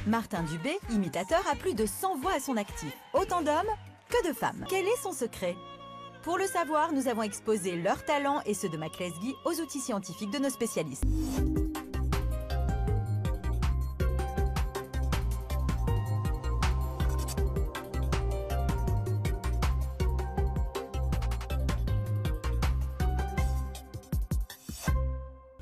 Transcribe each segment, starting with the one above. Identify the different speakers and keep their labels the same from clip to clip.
Speaker 1: Martin Dubé, imitateur, a plus de 100 voix à son actif. Autant d'hommes que de femmes. Quel est son secret? Pour le savoir, nous avons exposé leurs talents et ceux de Mac Lesguy aux outils scientifiques de nos spécialistes.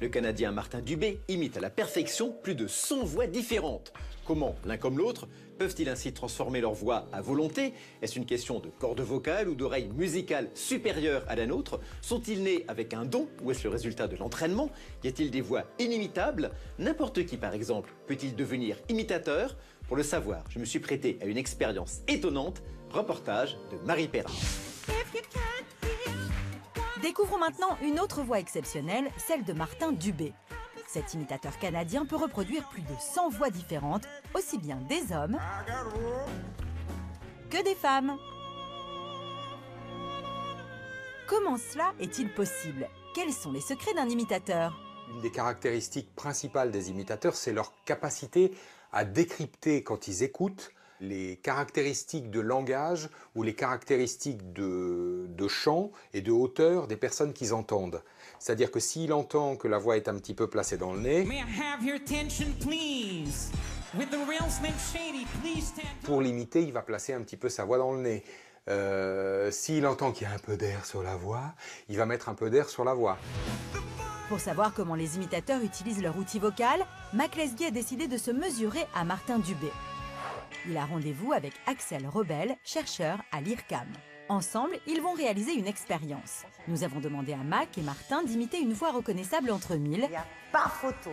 Speaker 2: Le Canadien Martin Dubé imite à la perfection plus de 100 voix différentes. Comment, l'un comme l'autre, peuvent-ils ainsi transformer leur voix à volonté? Est-ce une question de cordes vocales ou d'oreilles musicales supérieures à la nôtre? Sont-ils nés avec un don ou est-ce le résultat de l'entraînement? Y a-t-il des voix inimitables? N'importe qui, par exemple, peut-il devenir imitateur? Pour le savoir, je me suis prêté à une expérience étonnante. Reportage de Marie Perrin.
Speaker 1: Découvrons maintenant une autre voix exceptionnelle, celle de Martin Dubé. Cet imitateur canadien peut reproduire plus de 100 voix différentes, aussi bien des hommes que des femmes. Comment cela est-il possible? Quels sont les secrets d'un imitateur?
Speaker 3: Une des caractéristiques principales des imitateurs, c'est leur capacité à décrypter, quand ils écoutent, les caractéristiques de langage ou les caractéristiques de chant et de hauteur des personnes qu'ils entendent. C'est-à-dire que s'il entend que la voix est un petit peu placée dans le nez, pour l'imiter, il va placer un petit peu sa voix dans le nez. S'il entend qu'il y a un peu d'air sur la voix, il va mettre un peu d'air sur la voix.
Speaker 1: Pour savoir comment les imitateurs utilisent leur outil vocal, Mac Lesguy a décidé de se mesurer à Martin Dubé. Il a rendez-vous avec Axel Rebel, chercheur à l'IRCAM. Ensemble, ils vont réaliser une expérience. Nous avons demandé à Mac et Martin d'imiter une voix reconnaissable entre mille.
Speaker 4: Il n'y a pas photo.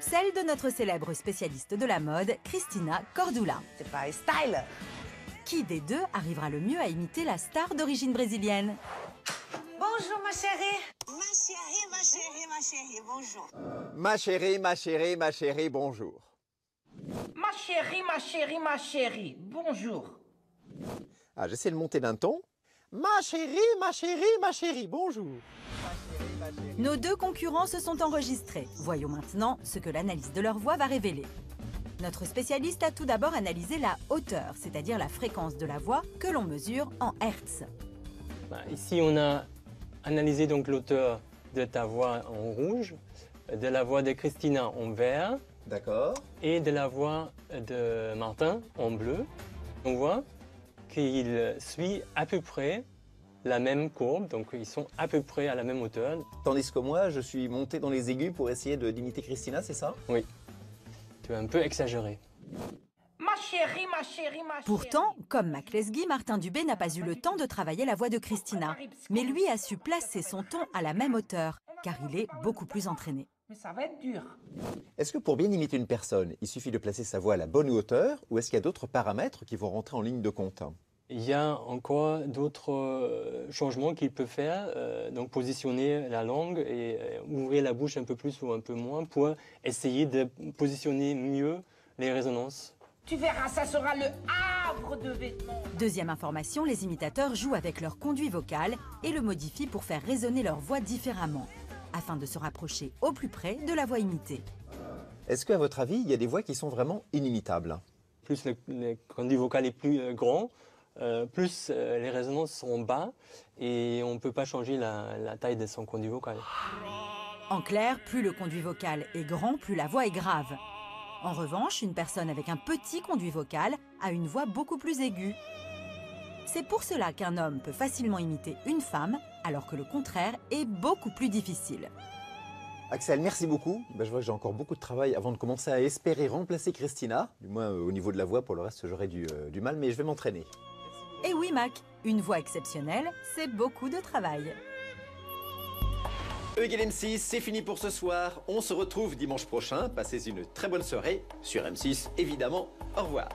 Speaker 1: Celle de notre célèbre spécialiste de la mode, Cristina Cordula.
Speaker 4: C'est pas un style.
Speaker 1: Qui des deux arrivera le mieux à imiter la star d'origine brésilienne?
Speaker 4: Bonjour ma chérie. Ma chérie, ma chérie, ma chérie, bonjour.
Speaker 2: Ma chérie, ma chérie, ma chérie, bonjour.
Speaker 5: Ma chérie, ma chérie, ma chérie, bonjour.
Speaker 2: Ah, j'essaie de monter d'un ton. Ma chérie, ma chérie, ma chérie, bonjour.
Speaker 1: Nos deux concurrents se sont enregistrés. Voyons maintenant ce que l'analyse de leur voix va révéler. Notre spécialiste a tout d'abord analysé la hauteur, c'est-à-dire la fréquence de la voix que l'on mesure en Hertz.
Speaker 6: Ici, on a analysé donc l'auteur de ta voix en rouge, de la voix de Christina en vert.
Speaker 2: D'accord.
Speaker 6: Et de la voix de Martin en bleu. On voit qu'il suit à peu près la même courbe, donc ils sont à peu près à la même hauteur.
Speaker 2: Tandis que moi, je suis monté dans les aigus pour essayer d'imiter Christina, c'est ça?
Speaker 6: Oui, tu as un peu exagéré.
Speaker 5: Ma chérie, ma chérie, ma chérie.
Speaker 1: Pourtant, comme Mac Lesguy, Martin Dubé n'a pas eu le temps de travailler la voix de Christina. Mais lui a su placer son ton à la même hauteur, car il est beaucoup plus entraîné.
Speaker 5: Mais ça va être dur.
Speaker 2: Est-ce que pour bien imiter une personne, il suffit de placer sa voix à la bonne hauteur ou est-ce qu'il y a d'autres paramètres qui vont rentrer en ligne de compte?
Speaker 6: Il y a encore d'autres changements qu'il peut faire, donc positionner la langue et ouvrir la bouche un peu plus ou un peu moins pour essayer de positionner mieux les résonances.
Speaker 5: Tu verras, ça sera le havre de vêtements.
Speaker 1: Deuxième information, les imitateurs jouent avec leur conduit vocal et le modifient pour faire résonner leur voix différemment, afin de se rapprocher au plus près de la voix imitée.
Speaker 2: Est-ce qu'à votre avis, il y a des voix qui sont vraiment inimitables?
Speaker 6: Plus le conduit vocal est plus grand, plus les résonances sont bas et on ne peut pas changer la taille de son conduit vocal.
Speaker 1: En clair, plus le conduit vocal est grand, plus la voix est grave. En revanche, une personne avec un petit conduit vocal a une voix beaucoup plus aiguë. C'est pour cela qu'un homme peut facilement imiter une femme, alors que le contraire est beaucoup plus difficile.
Speaker 2: Axel, merci beaucoup. Je vois que j'ai encore beaucoup de travail avant de commencer à espérer remplacer Christina. Du moins au niveau de la voix, pour le reste j'aurai du mal, mais je vais m'entraîner.
Speaker 1: Et oui Mac, une voix exceptionnelle, c'est beaucoup de travail.
Speaker 2: Eugène M6, c'est fini pour ce soir. On se retrouve dimanche prochain. Passez une très bonne soirée sur M6, évidemment. Au revoir.